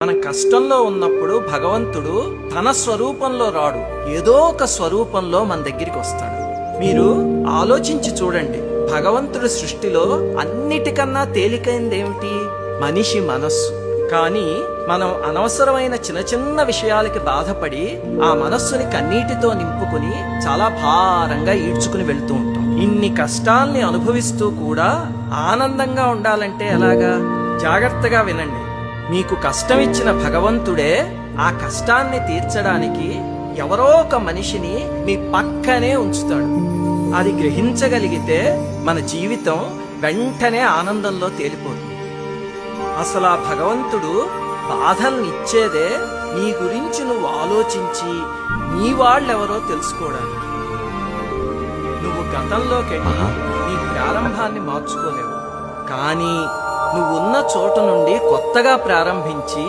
మనం కష్టంలో ఉన్నప్పుడు భగవంతుడు తన స్వరూపంలో రాడు, ఏదో ఒక స్వరూపంలో మన దగ్గరికి వస్తాడు. మీరు ఆలోచించి చూడండి, భగవంతుడి సృష్టిలో అన్నిటికన్నా తేలికైంది ఏమిటి? మనిషి మనస్సు. కానీ మనం అనవసరమైన చిన్న చిన్న విషయాలకి బాధపడి ఆ మనస్సుని కన్నీటితో నింపుకుని చాలా భారంగా ఈడ్చుకుని వెళ్తూ ఉంటాం. ఇన్ని కష్టాల్ని అనుభవిస్తూ కూడా ఆనందంగా ఉండాలంటే ఎలాగా? జాగ్రత్తగా వినండి. మీకు కష్టం ఇచ్చిన భగవంతుడే ఆ కష్టాన్ని తీర్చడానికి ఎవరో ఒక మనిషిని మీ పక్కనే ఉంచుతాడు. అది గ్రహించగలిగితే మన జీవితం వెంటనే ఆనందంలో తేలిపోతుంది. అసలు ఆ భగవంతుడు బాధల్ని ఇచ్చేదే నీ గురించి నువ్వు ఆలోచించి నీ వాళ్ళెవరో తెలుసుకోవడానికి. నువ్వు గతంలోకెళ్ళి నీ ప్రారంభాన్ని మార్చుకోలేవు, కానీ నువ్వున్న చోటు నుండి కొత్తగా ప్రారంభించి